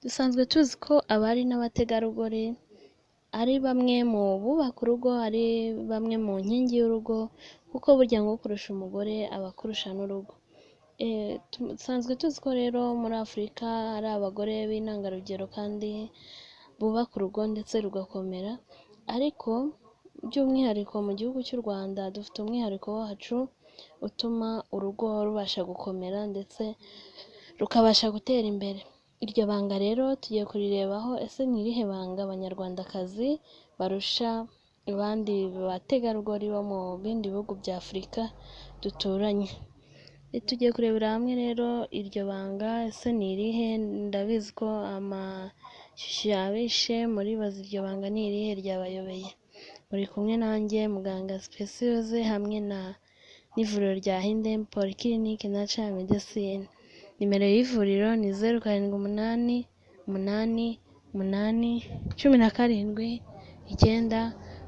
Dusanzwe tuzi ko abari n'abategarugori ari bamwe mu bubaka urugo, ari bamwe mu nkingi y'urugo, kuko burya ngo kurusha umugore aba akurusha n'urugo. Dusanzwe tuzi ko rero muri Afurika hari abagore b'intangarugero kandi bubaka urugo ndetse rugakomera, ariko by'umwihariko mu gihugu cy'u Rwanda dufite umwihariko wacu utuma urugo rubasha gukomera ndetse rukabasha gutera imbere. Iryo banga rero tugiye kurirebaho, ese ni irihe banga abanyarwandakazi barusha abandi bategarugori bo mu bindi bihugu bya Afurika duturanye. Tugiye kurebera hamwe rero iryo banga, ese ni irihe? Ndabizi ko amashusho yabishe muribaza iryo banga ni irihe, ryabayobeye. Muri kumwe nanjye muganga Speciose hamwe n'ivuriro rya Hidden Polyclinic Natural Medicine. Nimero y'ivuriro ni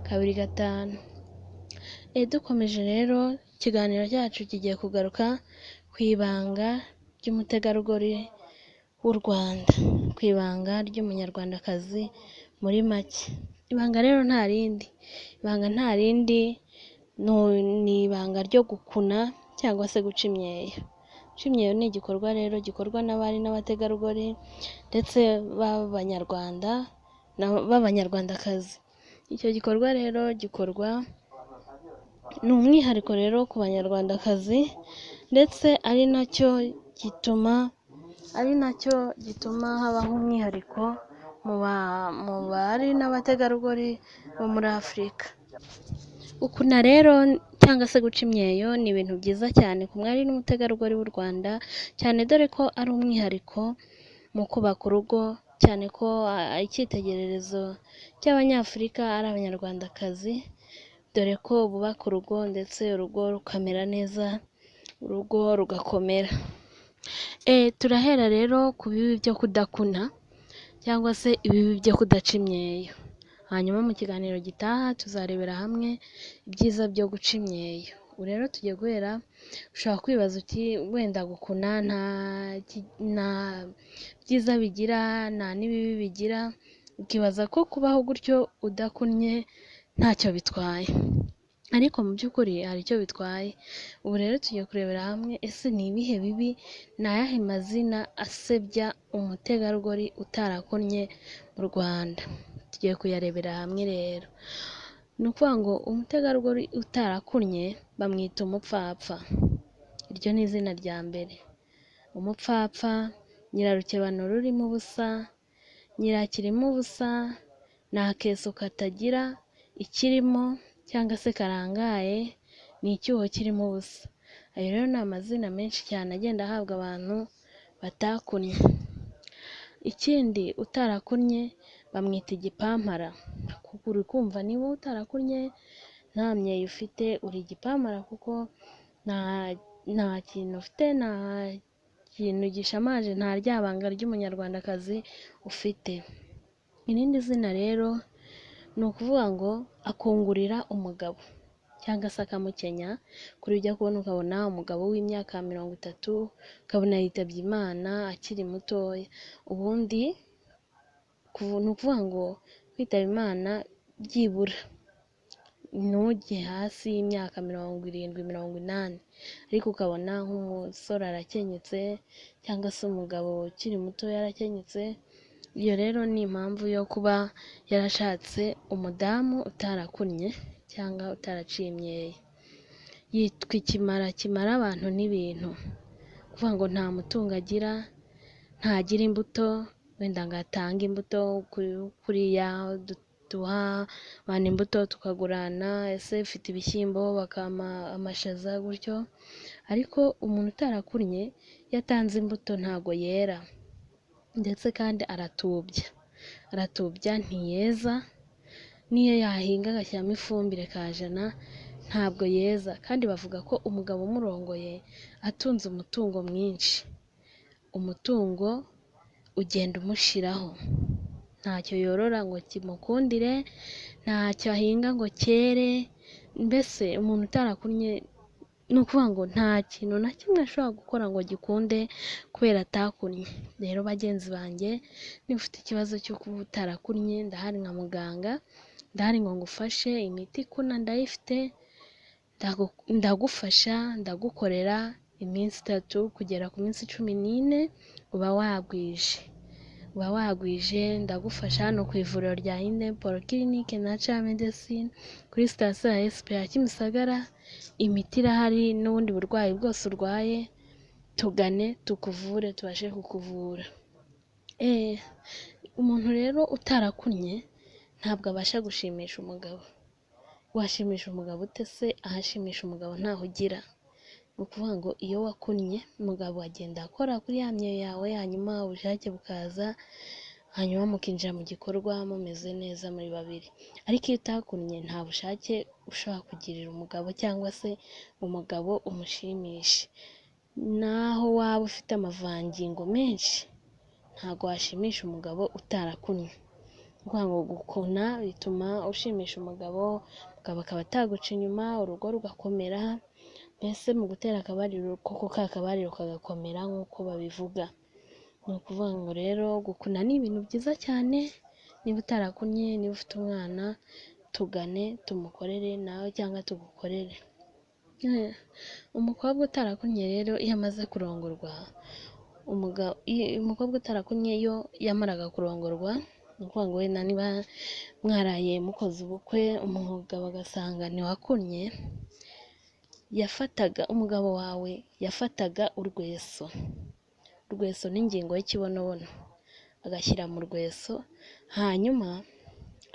0788179225. Dukomeje rero, ikiganiro cyacu kigiye kugaruka ku ibanga ry'umutegarugori w'u Rwanda, ku ibanga ry'umunyarwandakazi muri make. Ibanga rero nta rindi ni ibanga ryo gukuna cyangwa se guca imyeyo. Guca imyeyo ni igikorwa rero gikorwa n'abari n'abategarugori ndetse b'abanyarwandakazi. Icyo gikorwa rero ni umwihariko rero ku banyarwandakazi, ndetse ari nacyo gituma habaho umwihariko mu bari n'abategarugori bo muri Afurika. Gukuna rero cyangwa se guca imyeyo ni ibintu byiza cyane ku mwari n'umutegarugori w'u Rwanda, cyane dore ko ari umwihariko mu kubaka urugo, cyane ko icyitegererezo cy'abanyafurika ari abanyarwandakazi, dore ko bubaka urugo ndetse urugo rukamera neza, urugo rugakomera. Turahera rero ku bibi byo kudakuna cyangwa se ibibi byo kudaca imyeyo. Hanyuma mu kiganiro gitaha tuzarebera hamwe ibyiza byo guca imyeyo. Ubu rero tugiye guhera, ushobora kwibaza uti wenda gukuna nta byiza bigira, nta n'ibibi bigira, ukibaza ko kubaho gutyo udakunnye ntacyo bitwaye, ariko mu by'ukuri hari icyo bitwaye. Ubu rero tugiye kurebera hamwe, ese ni ibihe bibi, ni ayahe mazina asebya umutegarugori utarakunnye mu Rwanda? Tugiye kuyarebera hamwe rero. Ni ukuvuga ngo umutegarugori utarakunnye bamwita umupfapfa. Iryo ni izina rya mbere. Umupfapfa, nyirarukebano rurimo ubusa, nyirakirimo ubusa, ni akeso katagira ikirimo cyangwa se karangaye, ni icyuho kirimo ubusa. Ayo rero ni amazina menshi cyane agenda ahabwa abantu batakunnye. Ikindi, utarakunnye bamwita igipampara. Uri kumva niba utarakunnye nta myeyo ufite, uri igipampara, kuko nta kintu ufite, nta kintu gishamaje, nta rya banga ry'umunyarwandakazi ufite. Irindi zina rero ni ukuvuga ngo akungurira umugabo cyangwa se akamukenya. Kuri ujya kubona ukabona umugabo w'imyaka 30 ukabona yitabye Imana akiri mutoya. Ubundi ni ukuvuga ngo kwitaba Imana byibura ntujye hasi y'imyaka 70-80, ariko ukabona nk'umusore arakenyutse cyangwa se umugabo ukiri muto yarakenyutse. Iyo rero ni impamvu yo kuba yarashatse umudamu utarakunnye cyangwa utaraciye imyeyo. Yitwa ikimara, kimara abantu n'ibintu, kuvuga ngo nta mutungo agira, ntagira imbuto, wenda ngo atange imbuto kuriya duha abantu imbuto tukagurana, ese ufite ibishyimbo bakampa amashaza gutyo. Ariko umuntu utarakunnye yatanze imbuto ntago yera, ndetse kandi aratubya ntiyeza, niyo yahinga agashyiramo ifumbire kajana ntabwo yeza. Kandi bavuga ko umugabo umurongoye atunze umutungo mwinshi, umutungo ugenda umushiraho, ntacyo yorora ngo kimukundire, ntacyo ahinga ngo cyere. Mbese umuntu utarakunnye ni ukuvuga ngo nta kintu na kimwe ashobora gukora ngo gikunde kubera atakunnye. Rero bagenzi banjye, niba ufite ikibazo cyo kuba utarakunnye, ndahari nka muganga, ndahari ngo ngufashe. Imiti ikuna ndayifite, ndagufasha, ndagukorera iminsi 3 kugera ku minsi 14 uba wagwije. Ndagufasha hano ku ivuriro rya Inde Polyclinic Natural Medicine kuri sitasiyo ya SP ya Kimisagara. Imiti irahari, n'ubundi burwayi bwose urwaye tugane tukuvure, tubashe kukuvura. Umuntu rero utarakunnye ntabwo abasha gushimisha umugabo. Washimisha umugabo ute se? Ahashimisha umugabo ntaho ugira. Ni ukuvuga ngo iyo wakunnye, umugabo agenda akora kuri ya myeyo yawe, hanyuma ubushake bukaza, hanyuma mukinjira mu gikorwa mumeze neza muri babiri. Ariko iyo utakunnye nta bushake ushobora kugirira umugabo, cyangwa se umugabo umushimishe. Naho waba ufite amavangingo menshi, ntabwo washimisha umugabo utarakunnye. Ni ukuvuga ngo gukuna bituma ushimisha umugabo akaba ataguca inyuma, urugo rugakomera. Mbese mu gutera akabariro koko ka kabariro kagakomera nk'uko babivuga. Ni ukuvuga ngo rero gukuna ni ibintu byiza cyane. Niba utarakunnye, niba ufite umwana, tugane tumukorere nawe cyangwa tugukorere. Umukobwa utarakunnye rero iyo amaze kurongorwa, umukobwa utarakunnye iyo yamaraga kurongorwa, ni ukuvuga ngo wenda niba mwaraye mukoze ubukwe, umugabo agasanga ntiwakunnye, umugabo wawe yafataga urweso n'ingingo y'ikibonobono, agashyira mu rweso, hanyuma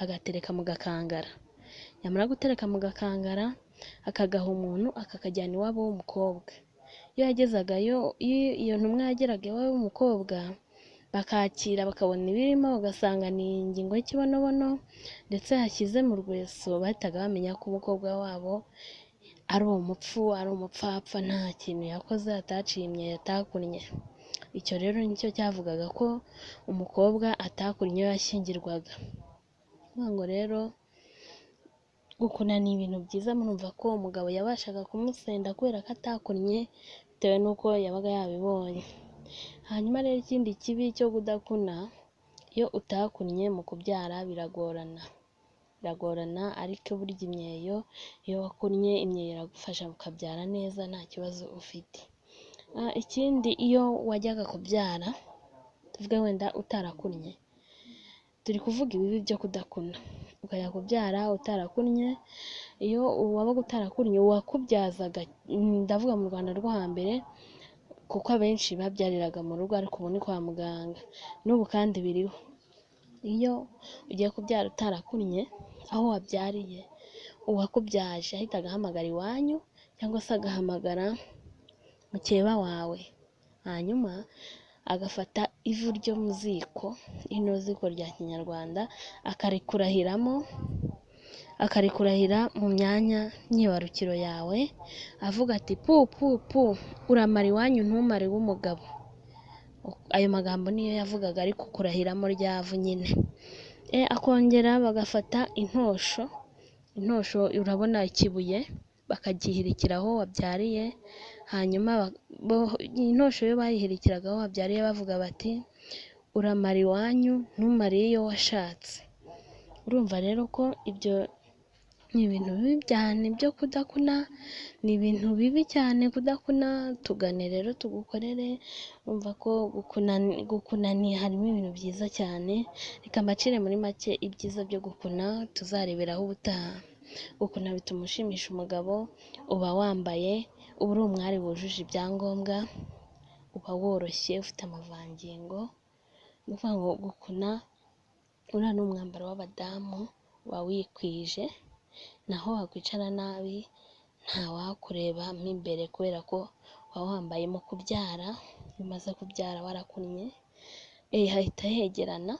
agatereka mu gakangara. Yamara gutereka mu gakangara, akagaha umuntu akakajyana iwabo w'umukobwa. Iyo yagezagayo, iyo ntumwa yageraga iwabo w'umukobwa, bakakira bakabona ibirimo, bagasanga ni ingingo y'ikibonobono ndetse yashyize mu rweso, bahitaga bamenya ko umukobwa wabo ari umupfu, ari umupfapfa, nta kintu yakoze, ataciye imyeyo, atakunnye. Icyo rero nicyo cyavugaga ko umukobwa atakunnye iyo yashyingirwaga. Ngo rero gukuna ni ibintu byiza. Murumva ko umugabo yabashaga kumusenda kubera ko atakunnye, bitewe n'uko yabaga yabibonye. Hanyuma rero ikindi kibi cyo kudakuna, iyo utakunnye mu kubyara biragorana, ariko burya imyeyo, iyo wakunnye imyeyo iragufasha ukabyara neza nta kibazo ufite. Ikindi, iyo wajyaga kubyara, tuvuge wenda utarakunnye, turi kuvuga ibibi byo kudakuna, ukajya kubyara utarakunnye. Iyo wabaga utarakunnye, uwakubyazaga, ndavuga mu Rwanda rwo hambere, kuko abenshi babyariraga mu rugo, ariko ubu ni kwa muganga, n'ubu kandi biriho. Iyo ugiye kubyara utarakunnye, aho wabyariye, uwakubyaje ahitaga ahamagara iwanyu, cyangwa se agahamagara mukeba wawe, hanyuma agafata ivu ryo mu ziko, ino ziko rya kinyarwanda, akarikurahira mu myanya myibarukiro yawe, avuga ati pu pu pu, uramara iwanyu ntumare w'umugabo. Ayo magambo niyo yavugaga, ariko kurahiramo ryavu nyine. Akongera bagafata intosho, urabona ikibuye, bakagihirikira aho wabyariye, hanyuma intosho yo bayihirikiraga aho wabyariye, bavuga bati uramara iwanyu ntumare iyo washatse. Urumva rero ko ibyo ni ibintu bibi cyane byo kudakuna, ni ibintu bibi cyane kudakuna. Tugane rero tugukorere. Urumva ko gukuna harimo ibintu byiza cyane. Reka mbacire muri make ibyiza byo gukuna, tuzareberaho ubutaha. Gukuna bituma ushimisha umugabo, uba wambaye, uba uri umwari wujuje ibyangombwa, uba woroshye, ufite amavangingo. Ni ukuvuga ngo gukuna, uriya ni umwambaro w'abadamu, uba wikwije, naho wakwicara nabi ntawakureba mo imbere, kubera ko waba wambaye mu kubyara. Iyo umaze kubyara warakunnye, hahita hegerana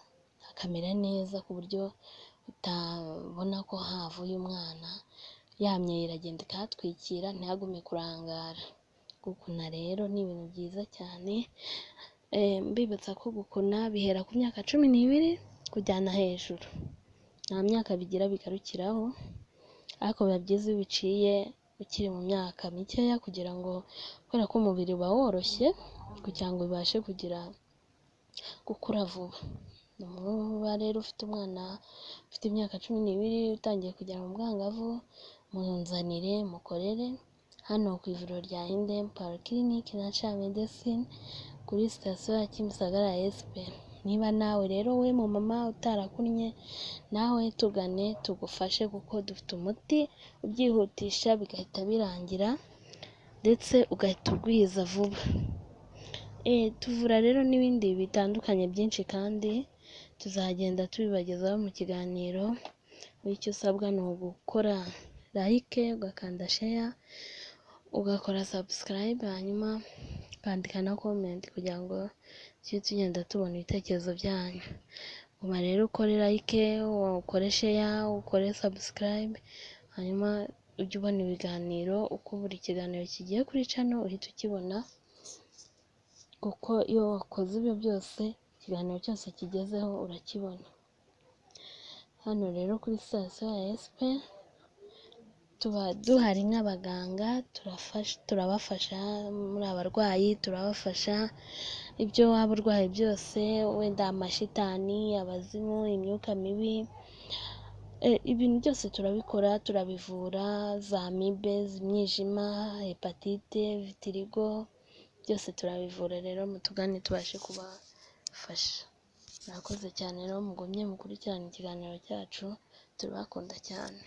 hakamera neza, ku buryo utabona ko havuye umwana, ya myeyo iragenda ikahatwikira, ntihagume kurangara. Gukuna rero ni ibintu byiza cyane. Mbibutsa ko gukuna bihera ku myaka 12 kujyana hejuru, nta myaka bigira bigarukiraho, ariko biba byiza iyo biciye ukiri mu myaka mikeya, kugira ngo kubera ko umubiri uba woroshye kugira ngo bibashe gukura vuba. Nuba rero ufite umwana ufite imyaka 12 utangiye kugera mu bwangavu, munzanire mukorere hano ku ivuriro rya Indem Polyclinic Natural Medecine kuri sitasiyo ya Kimisagara SP. Niba nawe rero we mu mama utarakunnye, nawe tugane tugufashe, kuko dufite umuti ubyihutisha bigahita birangira ndetse ugahita urwiza vuba. Tuvura rero n'ibindi bitandukanye byinshi, kandi tuzagenda tubibagezaho mu kiganiro. Icyo usabwa ni ugukora like, ugakanda share, ugakora subscribe, hanyuma ukandika na comment kugira ngo tujye tugenda tubona ibitekerezo byanyu. Guma rero ukore like, ukore share, ukore subscribe, hanyuma ujye ubona ibiganiro uko buri kiganiro kigiye kuri channel uhita ukibona, kuko iyo wakoze ibyo byose ikiganiro cyose kigezeho urakibona. Hano rero kuri sitasiyo ya SP tuba duhari nk'abaganga, turabafasha muri abarwayi, turabafasha ibyo waba urwaye byose, wenda amashitani, abazimu, imyuka mibi, ibintu byose turabikora, turabivura, za amibe, imyijima, hepatite, vitiligo, byose turabivura. Rero mutugane tubashe kubafasha. Murakoze cyane rero, mugumye mukurikirane ikiganiro cyacu, turabakunda cyane.